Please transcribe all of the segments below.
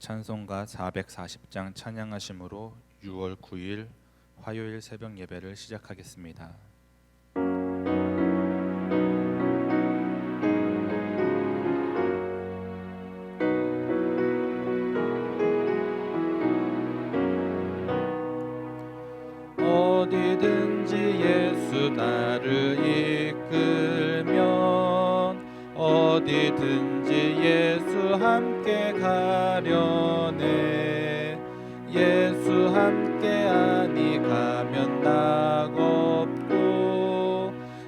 찬송가 440장 찬양하심으로 6월 9일 화요일 새벽 예배를 시작하겠습니다. 어디든지 예수 나를 이끌면 어디든지 예수 함께 가려네. 예수 함께하니 가면 낙없고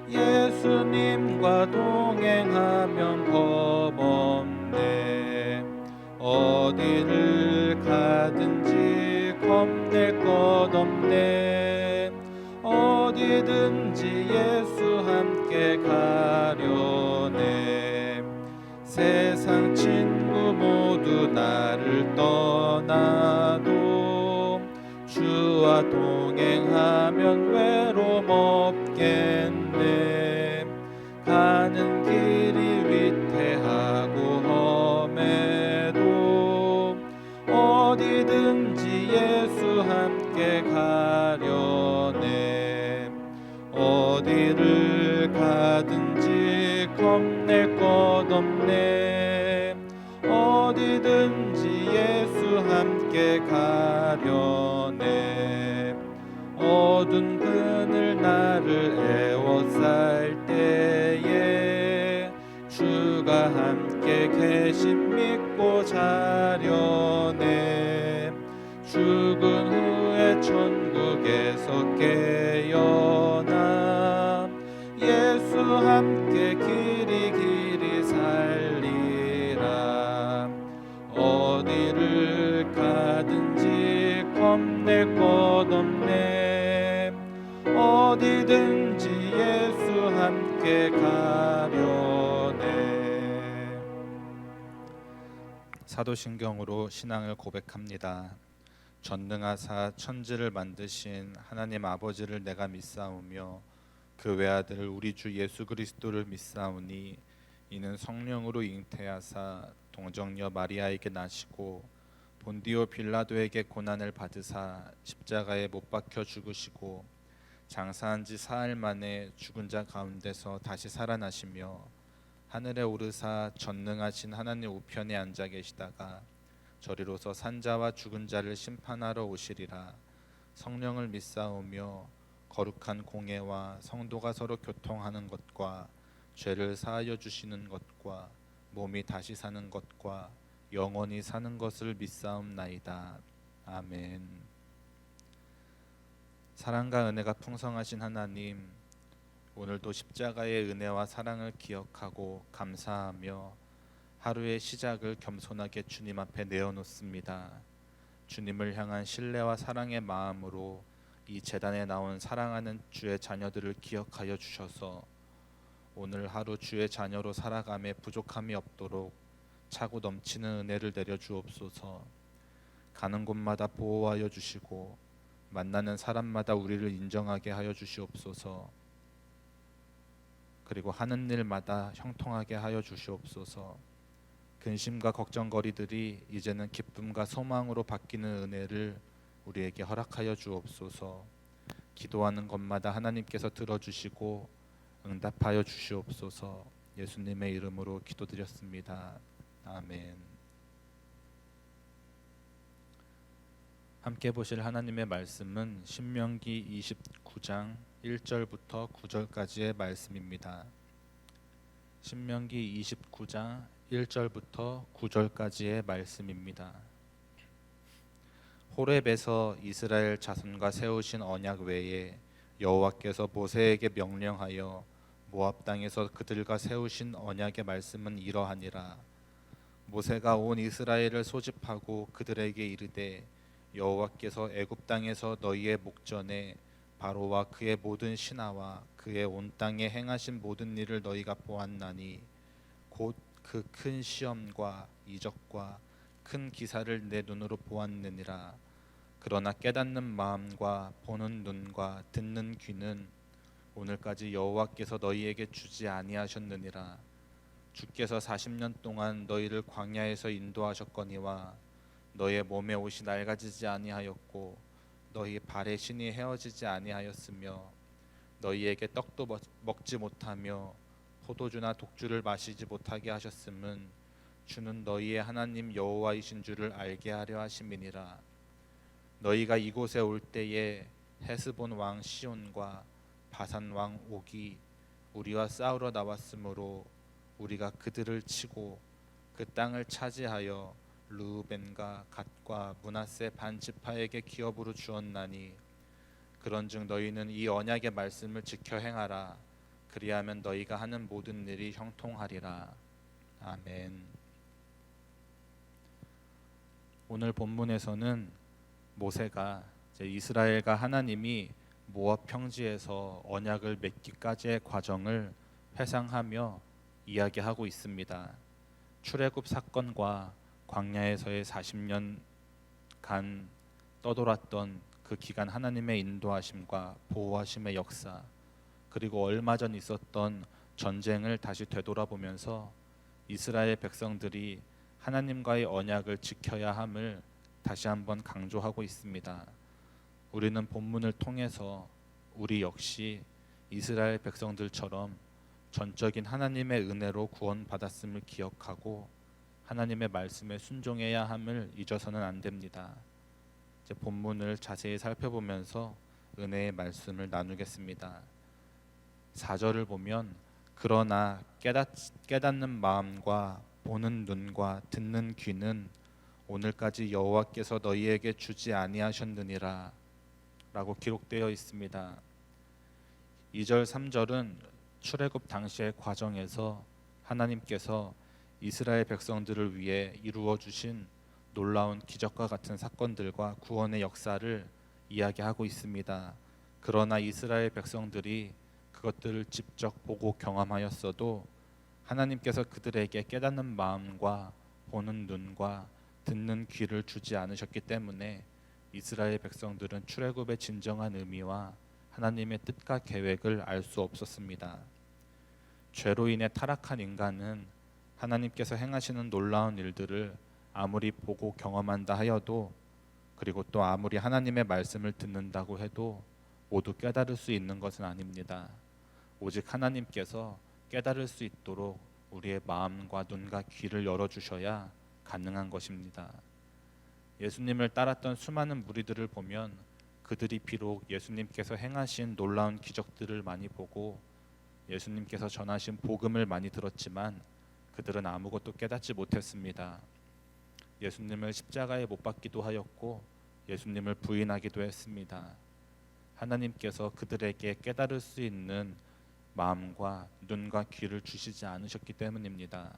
예수님과 동행하면 겁없네. 어디를 가든지 겁낼 것 없네. 어디든지 예수 함께 가려네. 세상 친구 모두 나를 떠나도 주와 동행하면 외로움 없겠네. 가는 길이 위태하고 험해도 어디든지 예수 함께 가려네. 어디를 가든지 겁낼 것 없네. 어디든지 예수 함께 가려네. 어두운 그늘 나를 애워쌀 때에 주가 함께 계심 믿고 자려네. 죽은 후에 천국에서 깨어나 예수 함께 길이 살리라. 어디를 가든지 겁낼 것 없네. 어디든지 예수 함께 가려네. 사도신경으로 신앙을 고백합니다. 전능하사 천지를 만드신 하나님 아버지를 내가 믿사오며 그 외아들 우리 주 예수 그리스도를 믿사오니 이는 성령으로 잉태하사 동정녀 마리아에게 나시고 본디오 빌라도에게 고난을 받으사 십자가에 못 박혀 죽으시고 장사한 지 사흘 만에 죽은 자 가운데서 다시 살아나시며 하늘에 오르사 전능하신 하나님 우편에 앉아 계시다가 저리로서 산자와 죽은 자를 심판하러 오시리라. 성령을 믿사오며 거룩한 공예와 성도가 서로 교통하는 것과 죄를 사하여 주시는 것과 몸이 다시 사는 것과 영원히 사는 것을 믿사옵나이다. 아멘. 사랑과 은혜가 풍성하신 하나님, 오늘도 십자가의 은혜와 사랑을 기억하고 감사하며 하루의 시작을 겸손하게 주님 앞에 내어놓습니다. 주님을 향한 신뢰와 사랑의 마음으로 이 제단에 나온 사랑하는 주의 자녀들을 기억하여 주셔서 오늘 하루 주의 자녀로 살아감에 부족함이 없도록 차고 넘치는 은혜를 내려 주옵소서. 가는 곳마다 보호하여 주시고 만나는 사람마다 우리를 인정하게 하여 주시옵소서. 그리고 하는 일마다 형통하게 하여 주시옵소서. 근심과 걱정거리들이 이제는 기쁨과 소망으로 바뀌는 은혜를 우리에게 허락하여 주옵소서. 기도하는 것마다 하나님께서 들어주시고 응답하여 주시옵소서. 예수님의 이름으로 기도드렸습니다. 아멘. 함께 보실 하나님의 말씀은 신명기 29장 1절부터 9절까지의 말씀입니다. 신명기 29장 1절부터 9절까지의 말씀입니다. 호렙에서 이스라엘 자손과 세우신 언약 외에 여호와께서 모세에게 명령하여 모압 땅에서 그들과 세우신 언약의 말씀은 이러하니라. 모세가 온 이스라엘을 소집하고 그들에게 이르되 여호와께서 애굽 땅에서 너희의 목전에 바로와 그의 모든 신하와 그의 온 땅에 행하신 모든 일을 너희가 보았나니 곧 그 큰 시험과 이적과 큰 기사를 내 눈으로 보았느니라. 그러나 깨닫는 마음과 보는 눈과 듣는 귀는 오늘까지 여호와께서 너희에게 주지 아니하셨느니라. 주께서 40년 동안 너희를 광야에서 인도하셨거니와 너희의 몸의 옷이 낡아지지 아니하였고 너희 발의 신이 헤어지지 아니하였으며 너희에게 떡도 먹지 못하며 포도주나 독주를 마시지 못하게 하셨음은 주는 너희의 하나님 여호와이신 줄을 알게 하려 하심이니라. 너희가 이곳에 올 때에 헤스본 왕 시온과 바산 왕 옥이 우리와 싸우러 나왔으므로 우리가 그들을 치고 그 땅을 차지하여 르우벤과 갓과 므낫세 반 지파에게 기업으로 주었나니 그런즉 너희는 이 언약의 말씀을 지켜 행하라. 그리하면 너희가 하는 모든 일이 형통하리라. 아멘. 오늘 본문에서는 모세가 이스라엘과 하나님이 모압 평지에서 언약을 맺기까지의 과정을 회상하며 이야기하고 있습니다. 출애굽 사건과 광야에서의 40년간 떠돌았던 그 기간 하나님의 인도하심과 보호하심의 역사, 그리고 얼마 전 있었던 전쟁을 다시 되돌아보면서 이스라엘 백성들이 하나님과의 언약을 지켜야 함을 다시 한번 강조하고 있습니다. 우리는 본문을 통해서 우리 역시 이스라엘 백성들처럼 전적인 하나님의 은혜로 구원받았음을 기억하고 하나님의 말씀에 순종해야 함을 잊어서는 안 됩니다. 이제 본문을 자세히 살펴보면서 은혜의 말씀을 나누겠습니다. 4절을 보면 그러나 깨닫는 마음과 보는 눈과 듣는 귀는 오늘까지 여호와께서 너희에게 주지 아니하셨느니라 라고 기록되어 있습니다. 2절 3절은 출애굽 당시의 과정에서 하나님께서 이스라엘 백성들을 위해 이루어 주신 놀라운 기적과 같은 사건들과 구원의 역사를 이야기하고 있습니다. 그러나 이스라엘 백성들이 그것들을 직접 보고 경험하였어도 하나님께서 그들에게 깨닫는 마음과 보는 눈과 듣는 귀를 주지 않으셨기 때문에 이스라엘 백성들은 출애굽의 진정한 의미와 하나님의 뜻과 계획을 알 수 없었습니다. 죄로 인해 타락한 인간은 하나님께서 행하시는 놀라운 일들을 아무리 보고 경험한다 하여도, 그리고 또 아무리 하나님의 말씀을 듣는다고 해도 모두 깨달을 수 있는 것은 아닙니다. 오직 하나님께서 깨달을 수 있도록 우리의 마음과 눈과 귀를 열어주셔야 가능한 것입니다. 예수님을 따랐던 수많은 무리들을 보면 그들이 비록 예수님께서 행하신 놀라운 기적들을 많이 보고 예수님께서 전하신 복음을 많이 들었지만 그들은 아무것도 깨닫지 못했습니다. 예수님을 십자가에 못 박기도 하였고 예수님을 부인하기도 했습니다. 하나님께서 그들에게 깨달을 수 있는 마음과 눈과 귀를 주시지 않으셨기 때문입니다.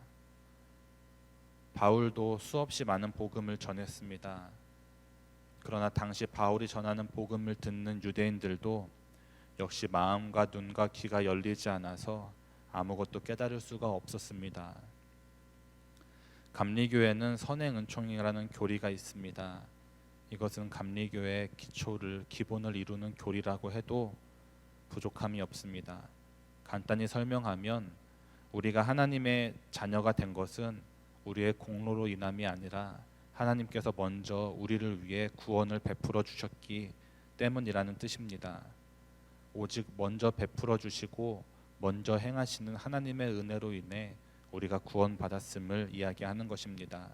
바울도 수없이 많은 복음을 전했습니다. 그러나 당시 바울이 전하는 복음을 듣는 유대인들도 역시 마음과 눈과 귀가 열리지 않아서 아무것도 깨달을 수가 없었습니다. 감리교회는 선행은총이라는 교리가 있습니다. 이것은 감리교회의 기본을 이루는 교리라고 해도 부족함이 없습니다. 간단히 설명하면 우리가 하나님의 자녀가 된 것은 우리의 공로로 인함이 아니라 하나님께서 먼저 우리를 위해 구원을 베풀어 주셨기 때문이라는 뜻입니다. 오직 먼저 베풀어 주시고 먼저 행하시는 하나님의 은혜로 인해 우리가 구원받았음을 이야기하는 것입니다.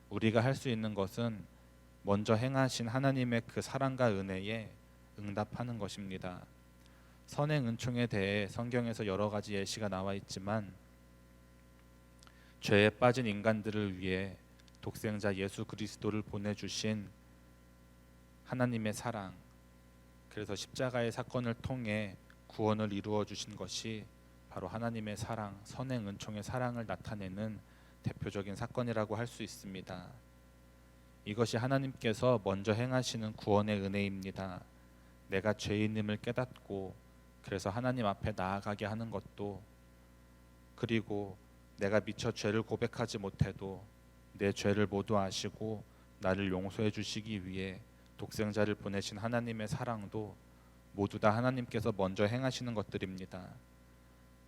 우리가 할 수 있는 것은 먼저 행하신 하나님의 그 사랑과 은혜에 응답하는 것입니다. 선행 은총에 대해 성경에서 여러 가지 예시가 나와 있지만 죄에 빠진 인간들을 위해 독생자 예수 그리스도를 보내주신 하나님의 사랑, 그래서 십자가의 사건을 통해 구원을 이루어 주신 것이 바로 하나님의 사랑, 선행 은총의 사랑을 나타내는 대표적인 사건이라고 할 수 있습니다. 이것이 하나님께서 먼저 행하시는 구원의 은혜입니다. 내가 죄인임을 깨닫고 그래서 하나님 앞에 나아가게 하는 것도, 그리고 내가 미처 죄를 고백하지 못해도 내 죄를 모두 아시고 나를 용서해 주시기 위해 독생자를 보내신 하나님의 사랑도 모두 다 하나님께서 먼저 행하시는 것들입니다.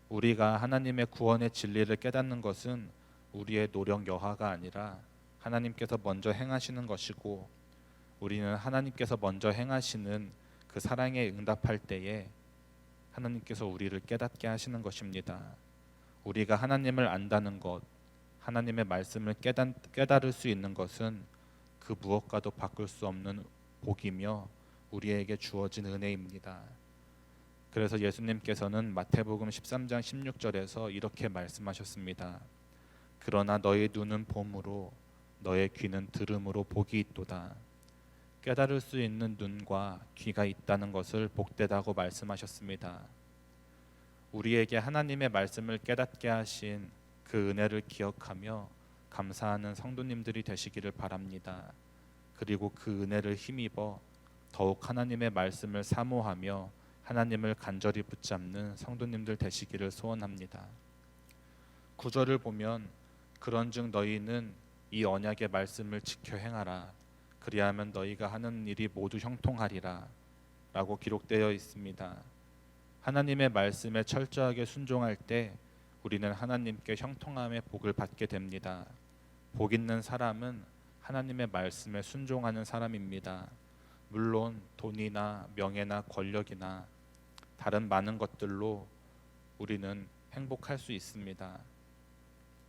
우리가 하나님의 구원의 진리를 깨닫는 것은 우리의 노력 여하가 아니라 하나님께서 먼저 행하시는 것이고 우리는 하나님께서 먼저 행하시는 그 사랑에 응답할 때에 하나님께서 우리를 깨닫게 하시는 것입니다. 우리가 하나님을 안다는 것, 하나님의 말씀을 깨달을 수 있는 것은 그 무엇과도 바꿀 수 없는 복이며 우리에게 주어진 은혜입니다. 그래서 예수님께서는 마태복음 13장 16절에서 이렇게 말씀하셨습니다. 그러나 너의 눈은 봄으로 너의 귀는 들음으로 복이 있도다. 깨달을 수 있는 눈과 귀가 있다는 것을 복되다고 말씀하셨습니다. 우리에게 하나님의 말씀을 깨닫게 하신 그 은혜를 기억하며 감사하는 성도님들이 되시기를 바랍니다. 그리고 그 은혜를 힘입어 더욱 하나님의 말씀을 사모하며 하나님을 간절히 붙잡는 성도님들 되시기를 소원합니다. 9절을 보면 그런즉 너희는 이 언약의 말씀을 지켜 행하라. 그리하면 너희가 하는 일이 모두 형통하리라 라고 기록되어 있습니다. 하나님의 말씀에 철저하게 순종할 때 우리는 하나님께 형통함의 복을 받게 됩니다. 복 있는 사람은 하나님의 말씀에 순종하는 사람입니다. 물론 돈이나 명예나 권력이나 다른 많은 것들로 우리는 행복할 수 있습니다.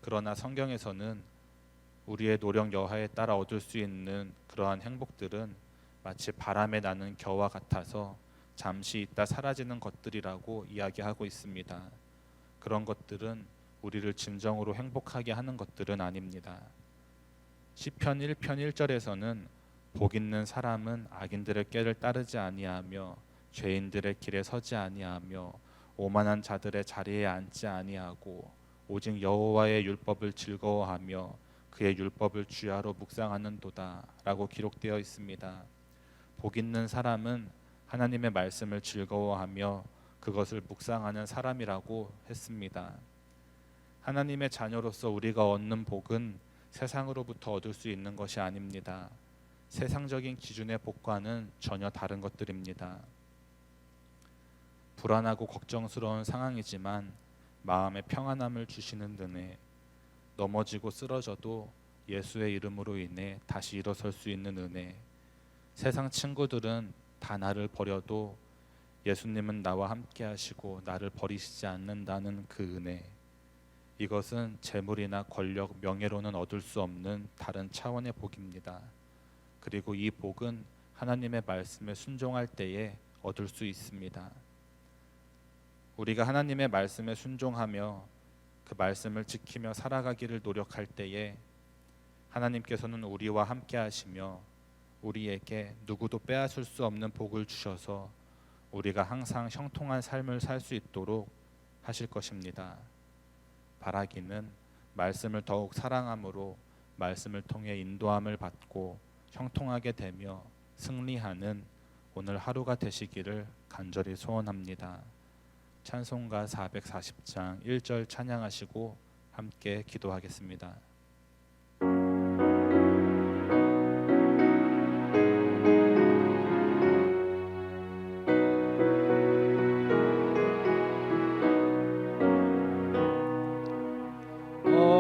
그러나 성경에서는 우리의 노력 여하에 따라 얻을 수 있는 그러한 행복들은 마치 바람에 나는 겨와 같아서 잠시 있다 사라지는 것들이라고 이야기하고 있습니다. 그런 것들은 우리를 진정으로 행복하게 하는 것들은 아닙니다. 시편 1편 1절에서는 복 있는 사람은 악인들의 꾀를 따르지 아니하며 죄인들의 길에 서지 아니하며 오만한 자들의 자리에 앉지 아니하고 오직 여호와의 율법을 즐거워하며 그의 율법을 주야로 묵상하는도다 라고 기록되어 있습니다. 복 있는 사람은 하나님의 말씀을 즐거워하며 그것을 묵상하는 사람이라고 했습니다. 하나님의 자녀로서 우리가 얻는 복은 세상으로부터 얻을 수 있는 것이 아닙니다. 세상적인 기준의 복과는 전혀 다른 것들입니다. 불안하고 걱정스러운 상황이지만 마음의 평안함을 주시는 은혜, 넘어지고 쓰러져도 예수의 이름으로 인해 다시 일어설 수 있는 은혜, 세상 친구들은 다 나를 버려도 예수님은 나와 함께 하시고 나를 버리시지 않는다는 그 은혜, 이것은 재물이나 권력, 명예로는 얻을 수 없는 다른 차원의 복입니다. 그리고 이 복은 하나님의 말씀에 순종할 때에 얻을 수 있습니다. 우리가 하나님의 말씀에 순종하며 그 말씀을 지키며 살아가기를 노력할 때에 하나님께서는 우리와 함께 하시며 우리에게 누구도 빼앗을 수 없는 복을 주셔서 우리가 항상 형통한 삶을 살 수 있도록 하실 것입니다. 바라기는 말씀을 더욱 사랑함으로 말씀을 통해 인도함을 받고 형통하게 되며 승리하는 오늘 하루가 되시기를 간절히 소원합니다. 찬송가 440장 1절 찬양하시고 함께 기도하겠습니다.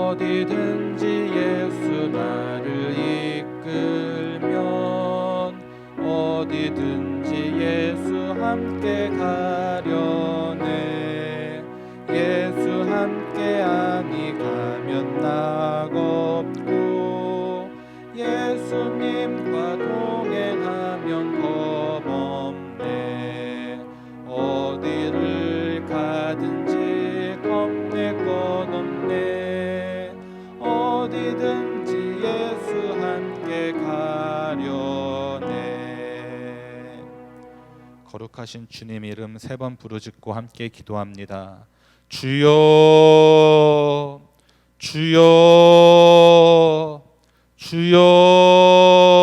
어디든지 예수 나를 이끌면 어디든지 예수 함께 가려네. 예수 함께하니 가면 낙 없고 예수님과 동행하면 겁 없네. 어디를 가든지 겁낼 건 없네. 어디든지 예수 함께 가려네. 거룩하신 주님 이름 3번 부르짖고 함께 기도합니다. 주여, 주여, 주여.